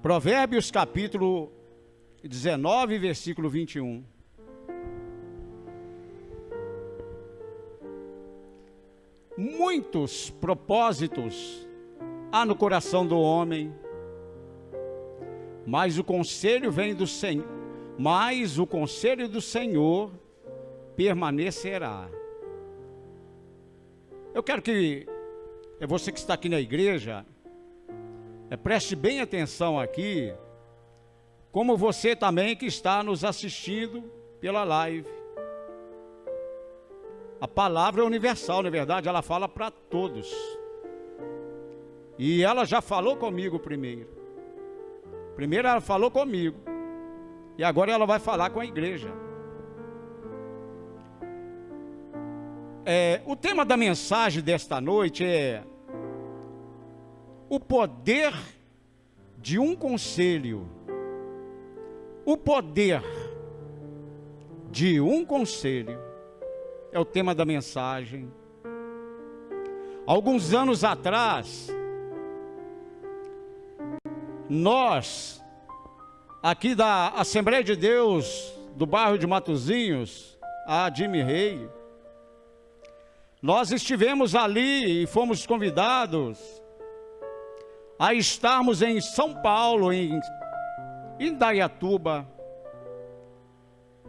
Provérbios capítulo 19, versículo 21. Muitos propósitos há no coração do homem, mas o conselho vem do Senhor, mas o conselho do Senhor permanecerá. Eu quero que você que está aqui na igreja, preste bem atenção aqui, como você também que está nos assistindo pela live. A palavra é universal, na verdade, ela fala para todos. E ela já falou comigo primeiro. Primeiro ela falou comigo. E agora ela vai falar com a igreja. O tema da mensagem desta noite é o poder de um conselho. O poder de um conselho é o tema da mensagem. Alguns anos atrás, nós, aqui da Assembleia de Deus, do bairro de Matozinhos, a Jimmy Rei, nós estivemos ali e fomos convidados a estarmos em São Paulo, em Indaiatuba,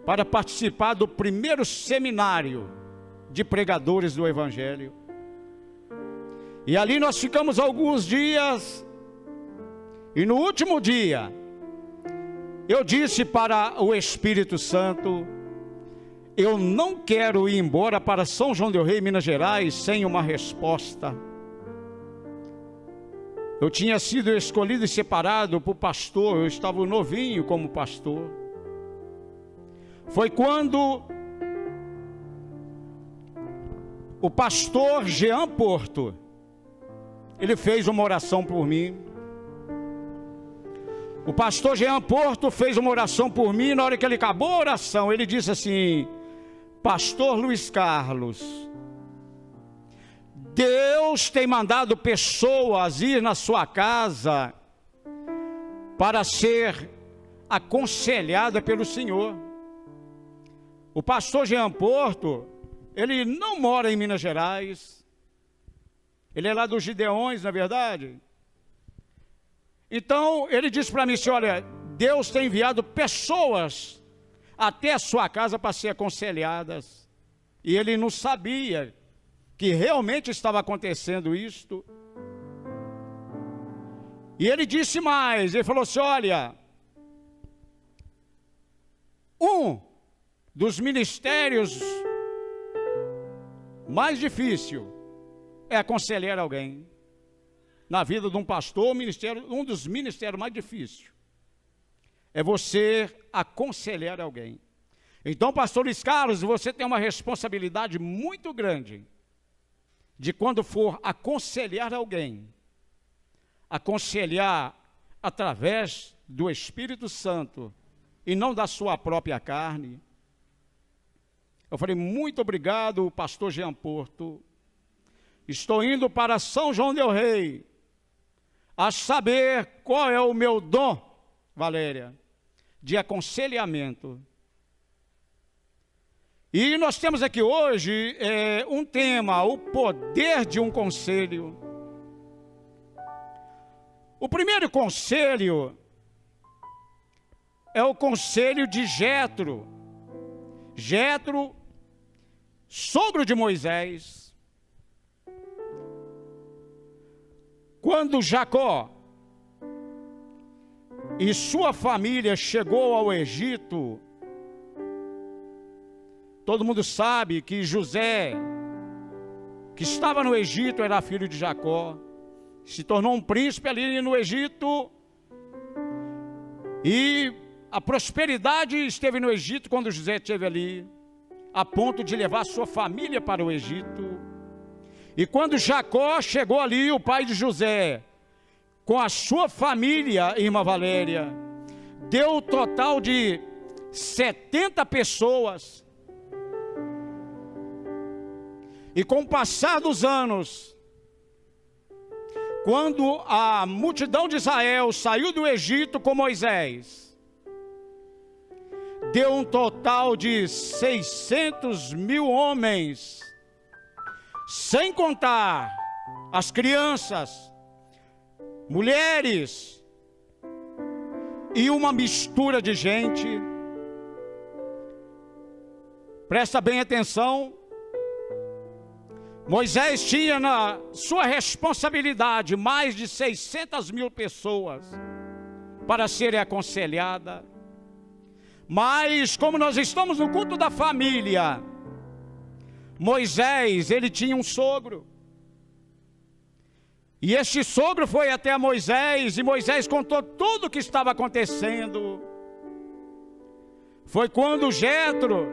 para participar do primeiro seminário de pregadores do Evangelho. E ali nós ficamos alguns dias, e no último dia, eu disse para o Espírito Santo: eu não quero ir embora para São João del Rei, Minas Gerais, sem uma resposta. Eu tinha sido escolhido e separado por pastor, eu estava novinho como pastor. Foi quando o pastor Jean Porto, ele fez uma oração por mim. O pastor Jean Porto fez uma oração por mim. Na hora que ele acabou a oração, ele disse assim: pastor Luiz Carlos, Deus tem mandado pessoas ir na sua casa para ser aconselhada pelo Senhor. O pastor Jean Porto, ele não mora em Minas Gerais, ele é lá dos Gideões, na verdade. Então ele disse para mim assim: olha, Deus tem enviado pessoas até a sua casa para ser aconselhadas. E ele não sabia que realmente estava acontecendo isto. E ele disse mais, ele falou assim: olha, um dos ministérios mais difícil é aconselhar alguém. Na vida de um pastor, um dos ministérios mais difíceis é você aconselhar alguém. Então, pastor Luiz Carlos, você tem uma responsabilidade muito grande de, quando for aconselhar alguém, aconselhar através do Espírito Santo e não da sua própria carne. Eu falei: muito obrigado, pastor Jean Porto. Estou indo para São João del Rei, a saber qual é o meu dom, Valéria, de aconselhamento. E nós temos aqui hoje um tema: o poder de um conselho. O primeiro conselho é o conselho de Jetro. Jetro, sogro de Moisés. Quando Jacó e sua família chegou ao Egito, todo mundo sabe que José, que estava no Egito, era filho de Jacó, se tornou um príncipe ali no Egito, e a prosperidade esteve no Egito quando José esteve ali, a ponto de levar sua família para o Egito. E quando Jacó chegou ali, o pai de José, com a sua família, irmã Valéria, deu um total de 70 pessoas. E com o passar dos anos, quando a multidão de Israel saiu do Egito com Moisés, deu um total de 600.000 homens, sem contar as crianças, mulheres e uma mistura de gente. Presta bem atenção. Moisés tinha na sua responsabilidade mais de 600.000 pessoas para serem aconselhadas. Mas como nós estamos no culto da família, Moisés, ele tinha um sogro. E este sogro foi até Moisés, e Moisés contou tudo o que estava acontecendo. Foi quando Jetro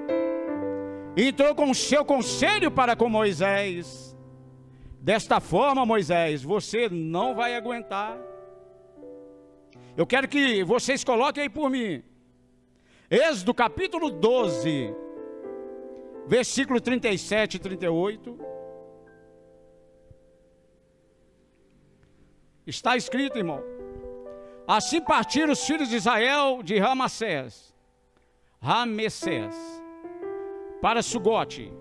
entrou com o seu conselho para com Moisés. Desta forma, Moisés, você não vai aguentar. Eu quero que vocês coloquem aí por mim. Êxodo capítulo 12, versículo 37 e 38. Está escrito, irmão: assim partiram os filhos de Israel de Ramessés para Sucote,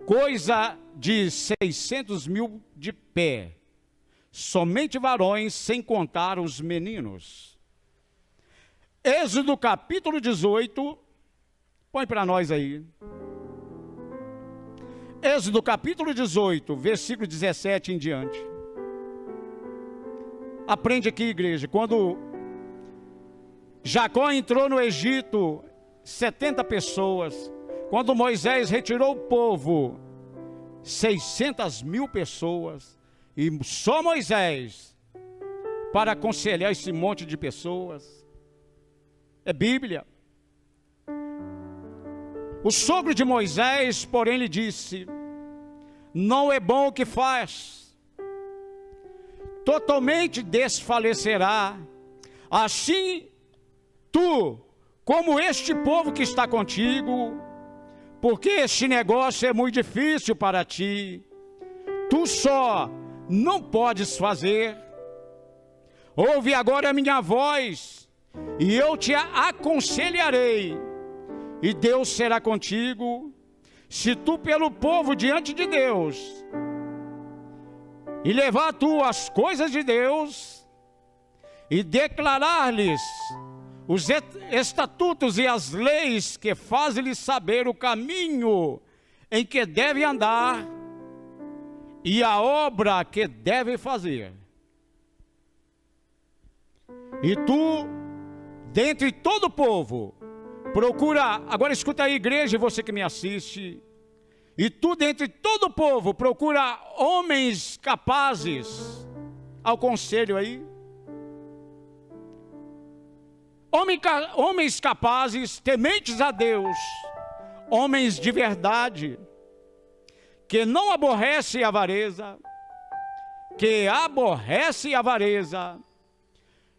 coisa de 600.000 de pé, somente varões, sem contar os meninos. Êxodo capítulo 18, põe para nós aí. Êxodo capítulo 18, versículo 17 em diante. Aprende aqui, igreja. Quando Jacó entrou no Egito, 70 pessoas. Quando Moisés retirou o povo, 600.000 pessoas. E só Moisés para aconselhar esse monte de pessoas. É Bíblia. O sogro de Moisés, porém, lhe disse: não é bom o que faz, totalmente desfalecerá, assim tu, como este povo que está contigo, porque este negócio é muito difícil para ti, tu só não podes fazer. Ouve agora a minha voz, e eu te aconselharei, e Deus será contigo, se tu pelo povo diante de Deus, e levar tu as coisas de Deus, e declarar-lhes os estatutos e as leis que fazem-lhes saber o caminho em que deve andar, e a obra que deve fazer. E tu, dentre todo o povo, procura, agora escuta aí, igreja, você que me assiste, e tu, dentre todo o povo, procura homens capazes, ao conselho aí, homens capazes, tementes a Deus, homens de verdade, que não aborrecem a avareza,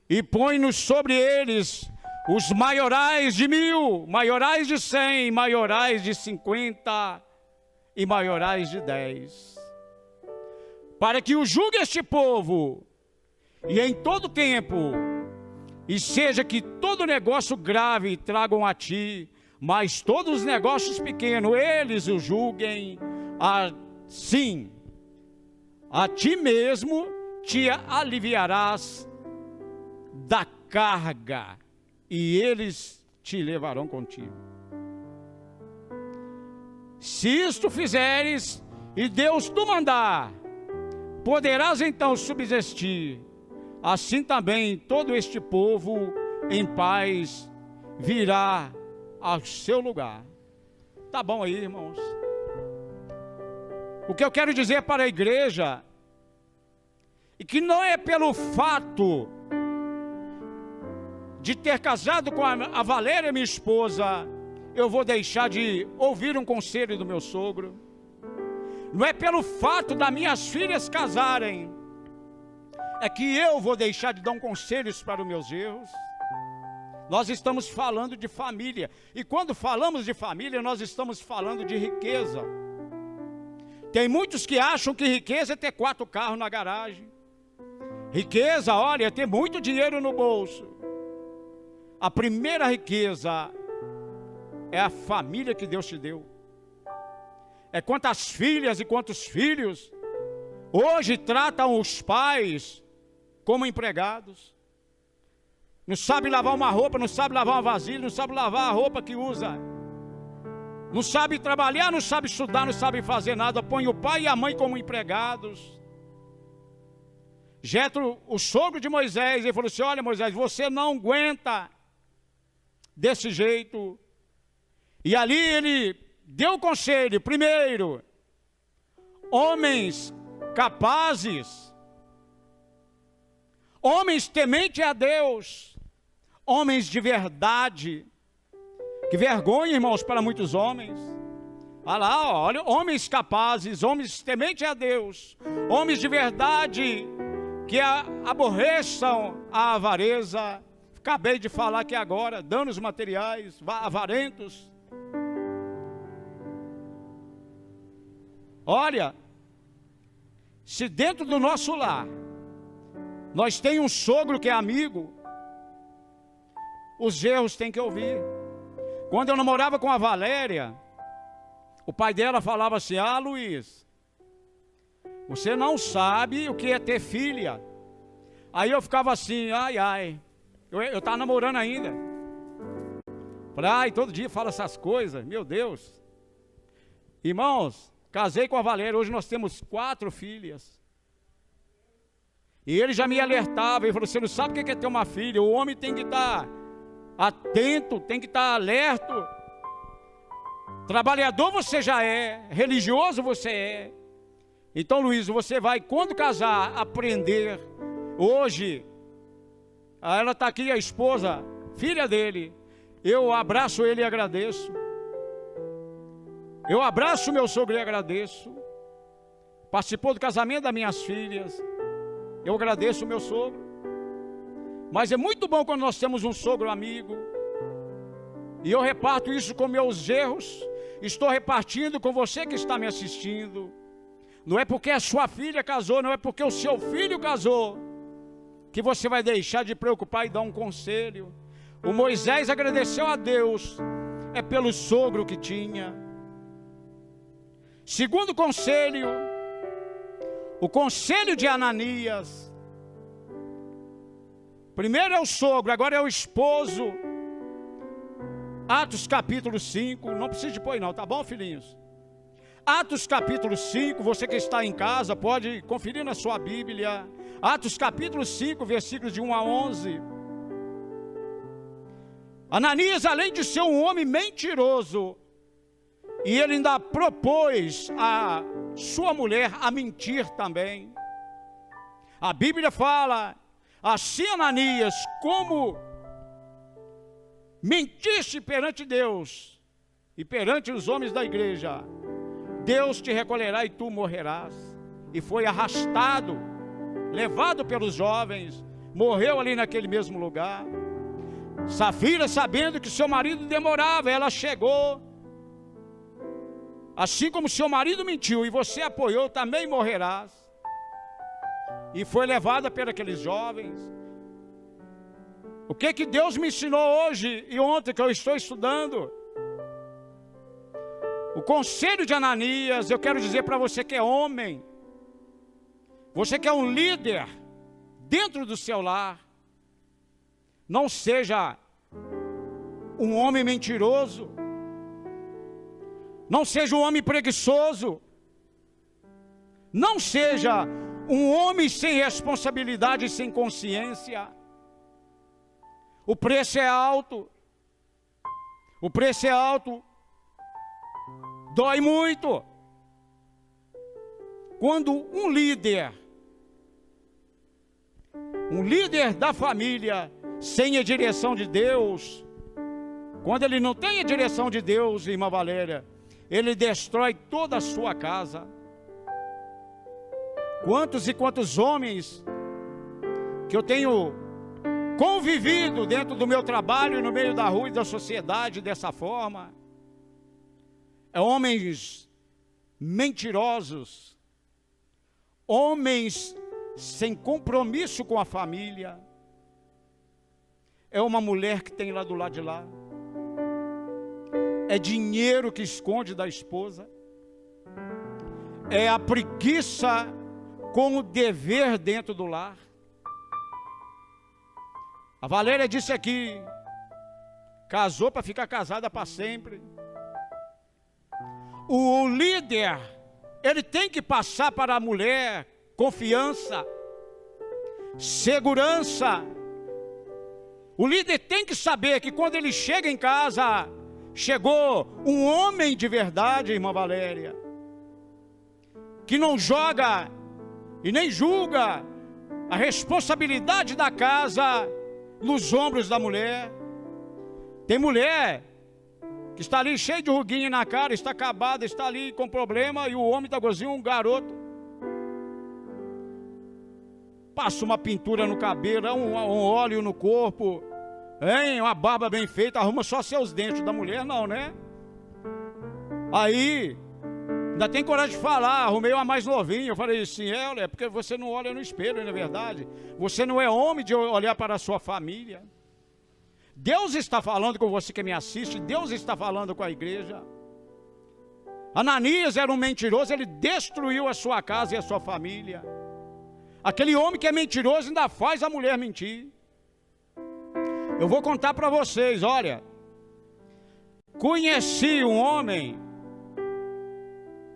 e põe-nos sobre eles os maiorais de 1.000, maiorais de 100, maiorais de 50 e maiorais de 10, para que o julgue este povo, e em todo tempo, e seja que todo negócio grave tragam a ti, mas todos os negócios pequenos, eles o julguem. Assim, a ti mesmo te aliviarás da carga, e eles te levarão contigo. Se isto fizeres, e Deus tu mandar, poderás então subsistir. Assim também todo este povo em paz virá ao seu lugar. Tá bom aí, irmãos? O que eu quero dizer para a igreja é que não é pelo fato de ter casado com a Valéria, minha esposa, eu vou deixar de ouvir um conselho do meu sogro. Não é pelo fato das minhas filhas casarem, é que eu vou deixar de dar conselhos para os meus erros. Nós estamos falando de família, e quando falamos de família, nós estamos falando de riqueza. Tem muitos que acham que riqueza é ter 4 carros na garagem. Riqueza, olha, é ter muito dinheiro no bolso. A primeira riqueza é a família que Deus te deu. É quantas filhas e quantos filhos hoje tratam os pais como empregados. Não sabe lavar uma roupa, não sabe lavar uma vasilha, não sabe lavar a roupa que usa. Não sabe trabalhar, não sabe estudar, não sabe fazer nada. Põe o pai e a mãe como empregados. Jetro, o sogro de Moisés, ele falou assim: olha, Moisés, você não aguenta desse jeito. E ali ele deu o conselho: primeiro, homens capazes, homens tementes a Deus, homens de verdade. Que vergonha, irmãos, para muitos homens. Olha lá, olha, homens capazes, homens tementes a Deus, homens de verdade, que aborreçam a avareza. Acabei de falar aqui agora, danos materiais, avarentos. Olha, se dentro do nosso lar nós temos um sogro que é amigo, os genros têm que ouvir. Quando eu namorava com a Valéria, o pai dela falava assim: ah, Luiz, você não sabe o que é ter filha. Aí eu ficava assim, ai, ai. Eu estava namorando ainda. Falei, ai, todo dia fala essas coisas, meu Deus. Irmãos, casei com a Valéria, hoje nós temos 4 filhas. E ele já me alertava, ele falou: você não sabe o que é ter uma filha, o homem tem que estar atento, tem que estar alerto. Trabalhador você já é, religioso você é. Então, Luiz, você vai, quando casar, aprender. Hoje, ela está aqui, a esposa, filha dele. Eu abraço ele e agradeço. Eu abraço meu sogro e agradeço. Participou do casamento das minhas filhas. Eu agradeço o meu sogro. Mas é muito bom quando nós temos um sogro amigo. E eu reparto isso com meus genros. Estou repartindo com você que está me assistindo. Não é porque a sua filha casou, não é porque o seu filho casou, que você vai deixar de preocupar e dar um conselho. O Moisés agradeceu a Deus, é pelo sogro que tinha. Segundo conselho, o conselho de Ananias. Primeiro é o sogro, agora é o esposo. Atos capítulo 5, não precisa de pôr não, tá bom, filhinhos? Atos capítulo 5, você que está em casa pode conferir na sua Bíblia. Atos capítulo 5, versículos de 1 a 11. Ananias, além de ser um homem mentiroso, e ele ainda propôs a sua mulher a mentir também. A Bíblia fala, assim Ananias, como mentiste perante Deus e perante os homens da igreja, Deus te recolherá e tu morrerás. E foi arrastado, levado pelos jovens, morreu ali naquele mesmo lugar. Safira, sabendo que seu marido demorava, ela chegou. Assim como seu marido mentiu e você apoiou, também morrerás. E foi levada por aqueles jovens. O que Deus me ensinou hoje e ontem que eu estou estudando? O conselho de Ananias, eu quero dizer para você que é homem, você que é um líder dentro do seu lar, não seja um homem mentiroso, não seja um homem preguiçoso, não seja um homem sem responsabilidade e sem consciência. O preço é alto, o preço é alto. Dói muito. Quando um líder da família, sem a direção de Deus, quando ele não tem a direção de Deus, irmã Valéria, ele destrói toda a sua casa. Quantos e quantos homens que eu tenho convivido dentro do meu trabalho, no meio da rua e da sociedade dessa forma, homens mentirosos, homens sem compromisso com a família. É uma mulher que tem lá do lado de lá. É dinheiro que esconde da esposa. É a preguiça com o dever dentro do lar. A Valéria disse aqui, casou para ficar casada para sempre. O líder, ele tem que passar para a mulher confiança, segurança. O líder tem que saber que quando ele chega em casa, chegou um homem de verdade, irmã Valéria, que não joga e nem julga a responsabilidade da casa nos ombros da mulher. Tem mulher que está ali cheia de ruguinha na cara, está acabada, está ali com problema, e o homem está gozinho, um garoto. Passa uma pintura no cabelo, um óleo no corpo, hein? Uma barba bem feita, arruma só seus dentes. Da mulher não, né? Aí ainda tem coragem de falar, arrumei uma mais novinha. Eu falei assim, é porque você não olha no espelho, não é verdade? Você não é homem de olhar para a sua família. Deus está falando com você que me assiste, Deus está falando com a igreja. Ananias era um mentiroso, ele destruiu a sua casa e a sua família. Aquele homem que é mentiroso ainda faz a mulher mentir. Eu vou contar para vocês, olha. Conheci um homem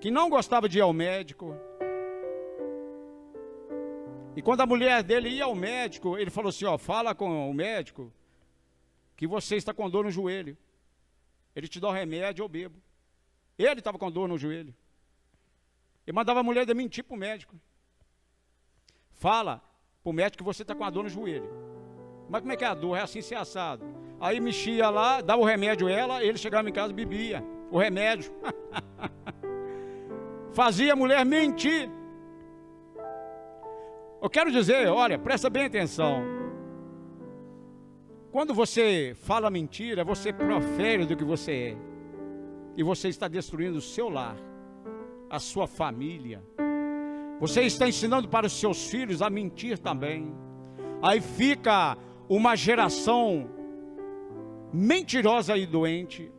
que não gostava de ir ao médico. E quando a mulher dele ia ao médico, ele falou assim, ó, fala com o médico que você está com dor no joelho. Ele te dá o remédio, eu bebo. Ele estava com dor no joelho. Ele mandava a mulher de mentir para o médico. Fala para o médico que você está com a dor no joelho. Mas como é que é a dor? É assim, se assado. Aí mexia lá, dava o remédio a ela, ele chegava em casa e bebia o remédio. Fazia a mulher mentir. Eu quero dizer, olha, presta bem atenção. Quando você fala mentira, você profere do que você é. E você está destruindo o seu lar, a sua família. Você está ensinando para os seus filhos a mentir também. Aí fica uma geração mentirosa e doente.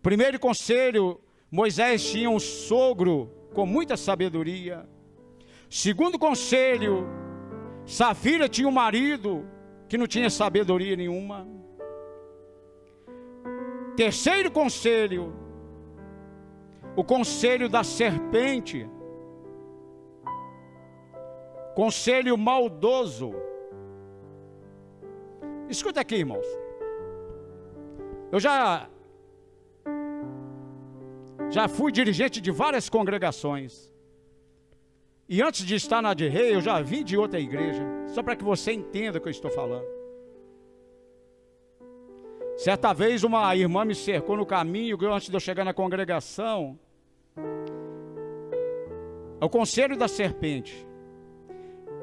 Primeiro conselho, Moisés tinha um sogro com muita sabedoria. Segundo conselho, Safira tinha um marido que não tinha sabedoria nenhuma. Terceiro conselho, o conselho da serpente. Conselho maldoso. Escuta aqui, irmãos. Eu já fui dirigente de várias congregações. E antes de estar na de Rei, eu já vim de outra igreja. Só para que você entenda o que eu estou falando. Certa vez uma irmã me cercou no caminho, antes de eu chegar na congregação. É o conselho da serpente.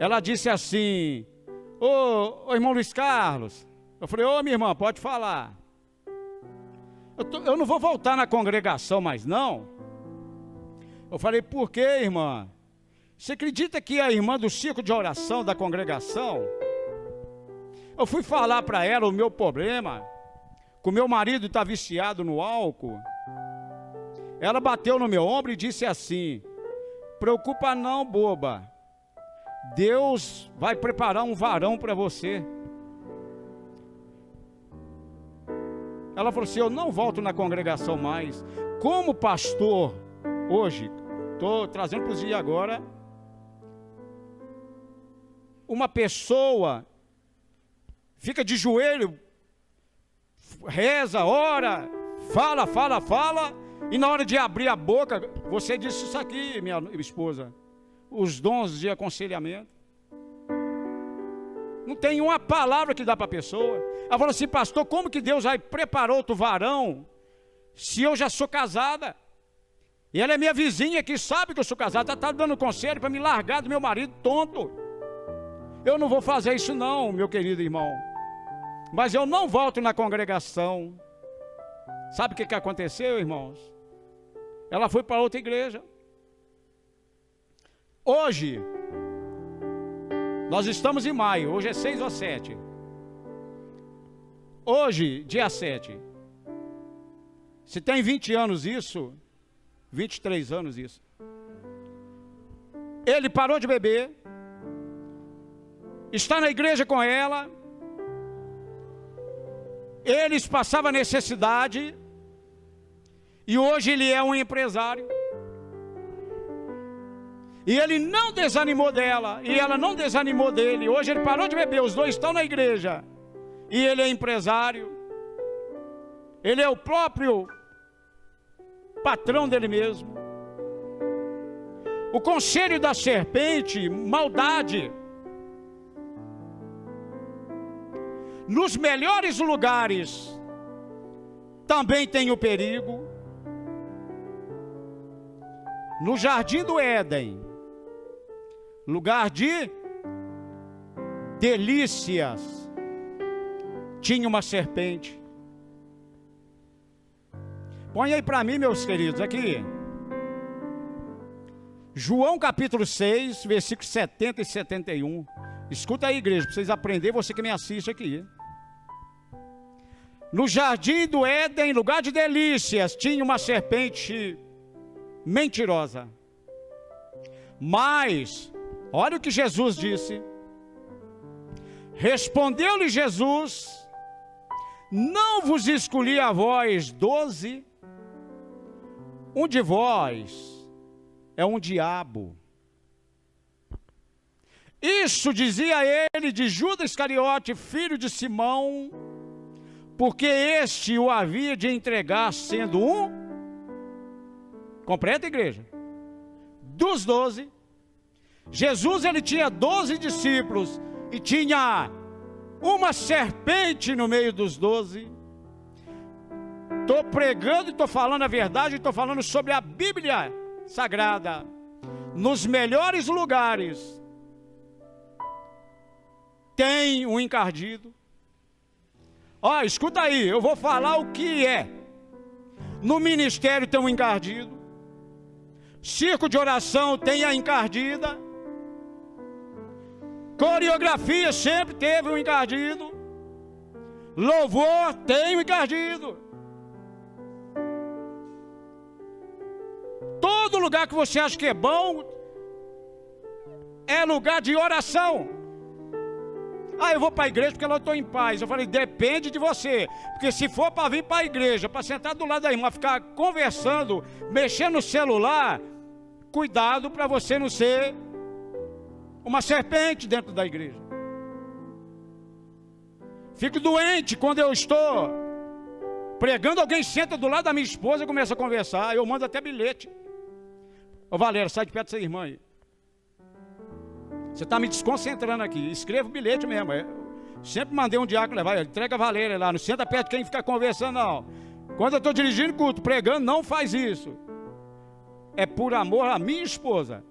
Ela disse assim, ô irmão Luiz Carlos. Eu falei, ô minha irmã, pode falar. Eu não vou voltar na congregação mais não. Eu falei, por quê, irmã? Você acredita que a irmã do círculo de oração da congregação, eu fui falar para ela o meu problema, que o meu marido está viciado no álcool. Ela bateu no meu ombro e disse assim, preocupa não, boba. Deus vai preparar um varão para você. Ela falou assim, eu não volto na congregação mais. Como pastor, hoje, estou trazendo para os dias agora, uma pessoa fica de joelho, reza, ora, fala, e na hora de abrir a boca, você disse isso aqui, minha esposa, os dons de aconselhamento. Não tem uma palavra que dá para a pessoa. Ela falou assim, pastor, como que Deus vai preparar outro varão, se eu já sou casada? E ela é minha vizinha que sabe que eu sou casada, está dando conselho para me largar do meu marido tonto. Eu não vou fazer isso não, meu querido irmão. Mas eu não volto na congregação. Sabe o que aconteceu, irmãos? Ela foi para outra igreja. Hoje, Nós estamos em maio, hoje é 6 ou 7. Hoje, dia 7. Se tem 20 anos isso, 23 anos isso. Ele parou de beber, está na igreja com ela, eles passavam necessidade, e hoje ele é um empresário. E ele não desanimou dela, e ela não desanimou dele. Hoje ele parou de beber, os dois estão na igreja. E ele é empresário. Ele é o próprio patrão dele mesmo. O conselho da serpente, maldade. Nos melhores lugares também tem o perigo. No jardim do Éden, lugar de delícias, tinha uma serpente. Põe aí para mim, meus queridos, aqui. João capítulo 6, versículos 70 e 71. Escuta aí, igreja, para vocês aprenderem, você que me assiste aqui. No jardim do Éden, lugar de delícias, tinha uma serpente mentirosa. Mas, olha o que Jesus disse. Respondeu-lhe Jesus: não vos escolhi a vós 12? Um de vós é um diabo. Isso dizia ele de Judas Iscariote, filho de Simão, porque este o havia de entregar, sendo um, completa, igreja, dos 12. Jesus, ele tinha 12 discípulos, e tinha uma serpente no meio dos 12. Estou pregando e estou falando a verdade, estou falando sobre a Bíblia Sagrada. Nos melhores lugares tem um encardido. Ó, escuta aí, eu vou falar o que é. No ministério tem um encardido. Circo de oração tem a encardida. Coreografia sempre teve um encardido. Louvor tem um encardido. Todo lugar que você acha que é bom é lugar de oração. Ah, eu vou para a igreja porque lá eu estou em paz. Eu falei, depende de você. Porque se for para vir para a igreja, para sentar do lado da irmã, ficar conversando, mexendo no celular, cuidado para você não ser uma serpente dentro da igreja. Fico doente quando eu estou pregando, alguém senta do lado da minha esposa e começa a conversar. Eu mando até bilhete. Ô Valéria, sai de perto dessa irmã aí. Você está me desconcentrando aqui. Escreva o bilhete mesmo. Sempre mandei um diácono levar. Entrega a Valéria lá. Não senta perto de quem fica conversando, não. Quando eu estou dirigindo culto, pregando, não faz isso. É por amor à minha esposa.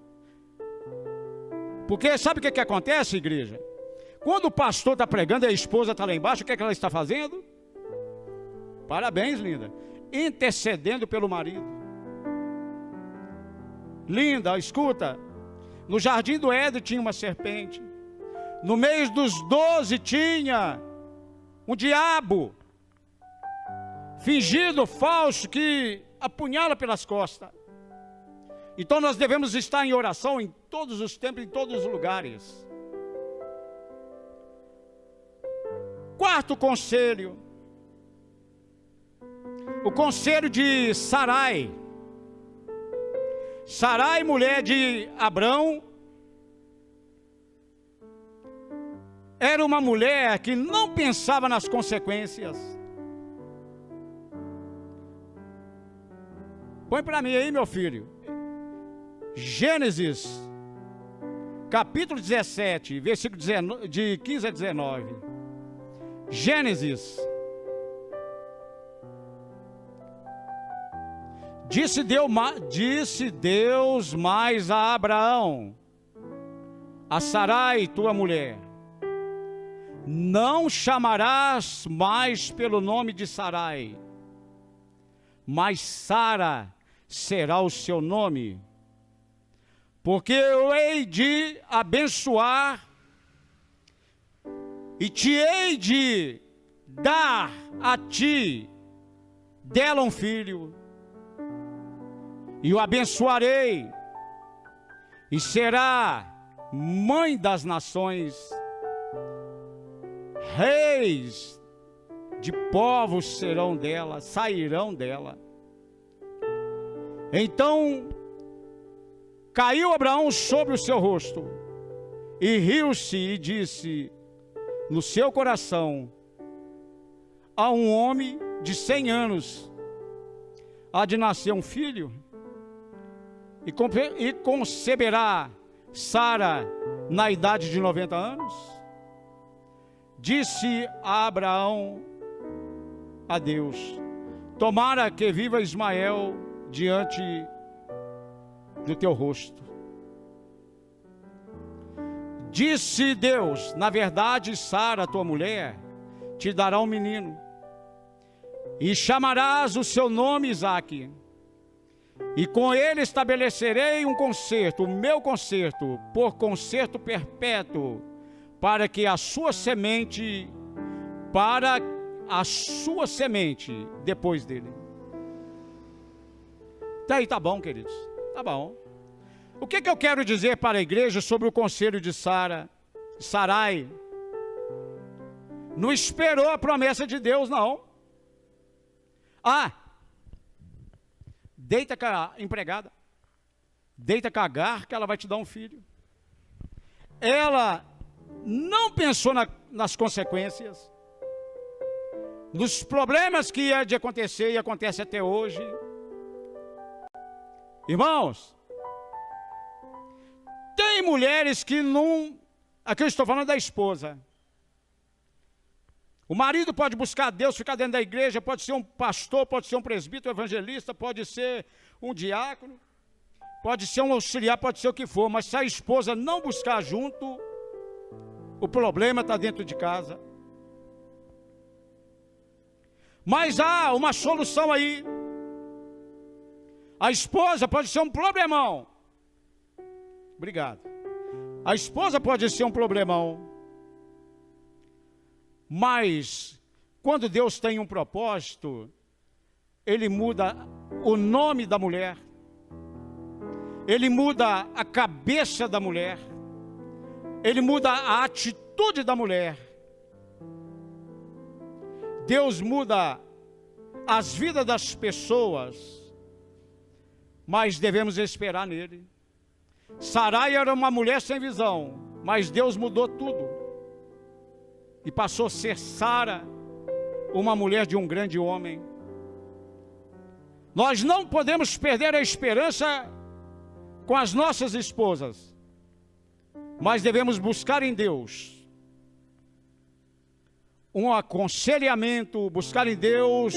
Porque sabe o que acontece, igreja? Quando o pastor está pregando e a esposa está lá embaixo, o que ela está fazendo? Parabéns, linda. Intercedendo pelo marido. Linda, escuta. No jardim do Éden tinha uma serpente. No meio dos 12 tinha um diabo fingido, falso, que apunhala pelas costas. Então nós devemos estar em oração em todos os tempos, em todos os lugares. Quarto conselho. O conselho de Sarai. Sarai, mulher de Abrão, era uma mulher que não pensava nas consequências. Põe para mim aí, meu filho. Gênesis, capítulo 17, versículo de 15 a 19. Gênesis. Disse Deus mais a Abraão, a Sarai, tua mulher: não chamarás mais pelo nome de Sarai, mas Sara será o seu nome, porque eu hei de abençoar e te hei de dar a ti dela um filho, e o abençoarei, e será mãe das nações, reis de povos serão dela, sairão dela. Então caiu Abraão sobre o seu rosto, e riu-se e disse no seu coração: a um homem de 100 anos há de nascer um filho, e conceberá Sara na idade de 90 anos? Disse a Abraão a Deus: tomara que viva Ismael diante do teu rosto. Disse Deus: na verdade, Sara, tua mulher, te dará um menino, e chamarás o seu nome Isaque, e com ele estabelecerei um concerto, o meu concerto, por concerto perpétuo, para a sua semente depois dele. Até aí tá bom, queridos, tá bom. O que eu quero dizer para a igreja sobre o conselho de Sarai? Não esperou a promessa de Deus, não. Deita com a empregada, deita com a Agar, que ela vai te dar um filho. Ela não pensou nas consequências, nos problemas que ia de acontecer e acontece até hoje. Irmãos, tem mulheres que não... Aqui eu estou falando da esposa. O marido pode buscar Deus, ficar dentro da igreja, pode ser um pastor, pode ser um presbítero, um evangelista, pode ser um diácono, pode ser um auxiliar, pode ser o que for, mas se a esposa não buscar junto, o problema está dentro de casa. Mas há uma solução aí. A esposa pode ser um problemão. Obrigado. A esposa pode ser um problemão. Mas, quando Deus tem um propósito, Ele muda o nome da mulher, Ele muda a cabeça da mulher, Ele muda a atitude da mulher. Deus muda as vidas das pessoas, mas devemos esperar nele. Sarai era uma mulher sem visão, mas Deus mudou tudo. E passou a ser Sara, uma mulher de um grande homem. Nós não podemos perder a esperança com as nossas esposas, mas devemos buscar em Deus um aconselhamento, buscar em Deus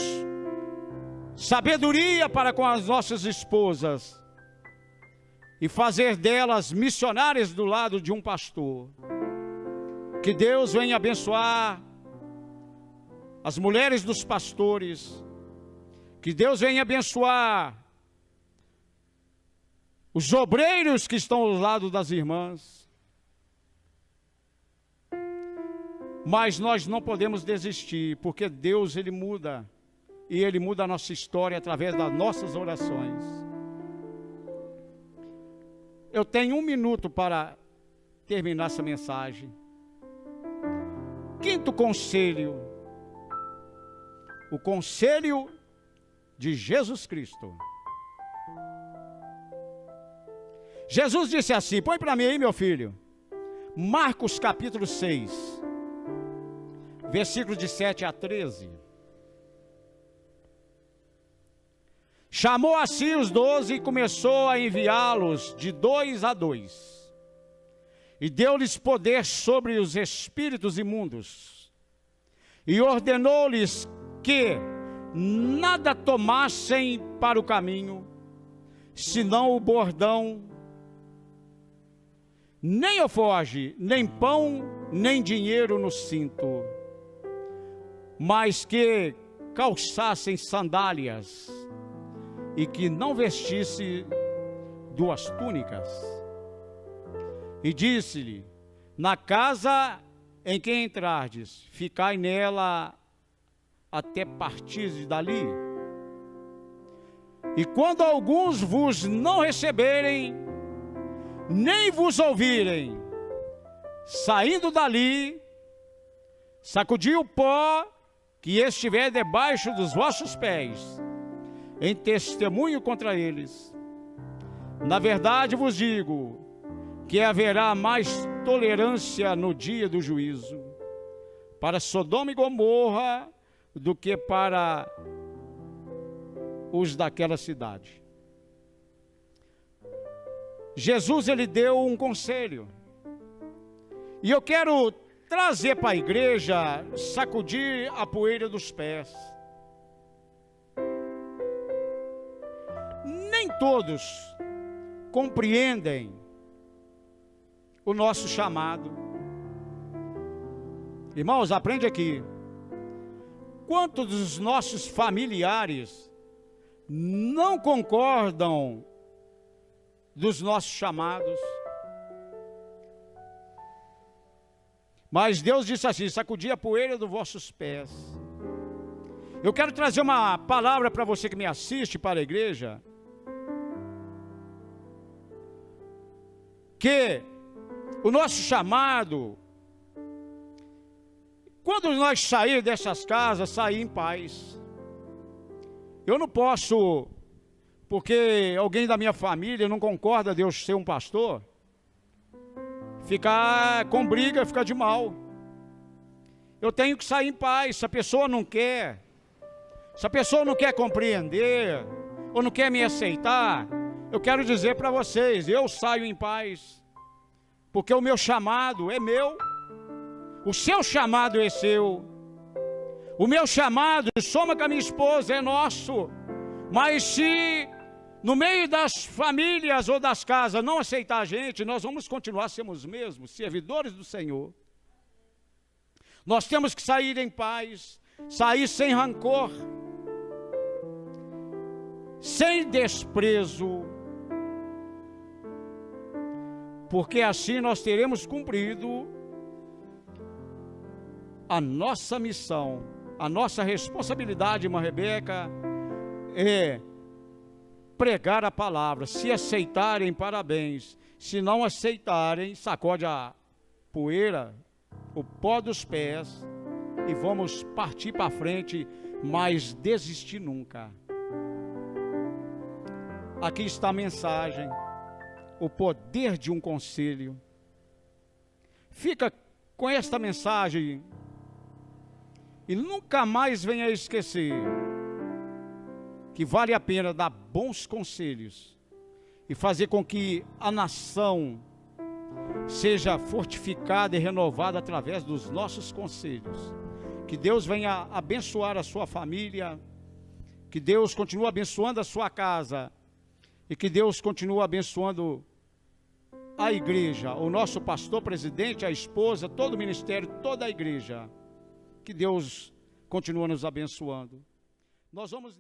sabedoria para com as nossas esposas e fazer delas missionárias do lado de um pastor. Que Deus venha abençoar as mulheres dos pastores. Que Deus venha abençoar os obreiros que estão ao lado das irmãs. Mas nós não podemos desistir, porque Deus, Ele muda. E Ele muda a nossa história através das nossas orações. Eu tenho 1 minuto para terminar essa mensagem. Quinto conselho, o conselho de Jesus Cristo. Jesus disse assim, põe para mim aí, meu filho, Marcos capítulo 6, versículos de 7 a 13. Chamou a si os 12 e começou a enviá-los de 2 a 2. E deu-lhes poder sobre os espíritos imundos. E ordenou-lhes que nada tomassem para o caminho, senão o bordão, nem alforje, nem pão, nem dinheiro no cinto, mas que calçassem sandálias e que não vestisse 2 túnicas. E disse-lhe, na casa em quem entrardes, ficai nela até partirdes dali. E quando alguns vos não receberem, nem vos ouvirem, saindo dali, sacudi o pó que estiver debaixo dos vossos pés, em testemunho contra eles. Na verdade vos digo que haverá mais tolerância no dia do juízo para Sodoma e Gomorra do que para os daquela cidade. Jesus, ele deu um conselho, e eu quero trazer para a igreja, sacudir a poeira dos pés. Nem todos compreendem o nosso chamado. Irmãos, aprende aqui. Quantos dos nossos familiares não concordam dos nossos chamados? Mas Deus disse assim: sacudi a poeira dos vossos pés. Eu quero trazer uma palavra para você que me assiste para a igreja, que o nosso chamado, quando nós sair dessas casas, sair em paz. Eu não posso, porque alguém da minha família não concorda de eu ser um pastor, ficar com briga, ficar de mal. Eu tenho que sair em paz. Se a pessoa não quer, se a pessoa não quer compreender, ou não quer me aceitar, eu quero dizer para vocês, eu saio em paz, porque o meu chamado é meu, o seu chamado é seu, o meu chamado, soma com a minha esposa, é nosso. Mas se no meio das famílias ou das casas não aceitar a gente, nós vamos continuar sendo os mesmos, servidores do Senhor. Nós temos que sair em paz, sair sem rancor, sem desprezo, porque assim nós teremos cumprido a nossa missão, a nossa responsabilidade, irmã Rebeca, é pregar a palavra. Se aceitarem, parabéns. Se não aceitarem, sacode a poeira, o pó dos pés, e vamos partir para frente, mas desistir nunca. Aqui está a mensagem, o poder de um conselho. Fica com esta mensagem e nunca mais venha a esquecer que vale a pena dar bons conselhos e fazer com que a nação seja fortificada e renovada através dos nossos conselhos. Que Deus venha abençoar a sua família, que Deus continue abençoando a sua casa, e que Deus continue abençoando a igreja, o nosso pastor presidente, a esposa, todo o ministério, toda a igreja. Que Deus continue nos abençoando. Nós vamos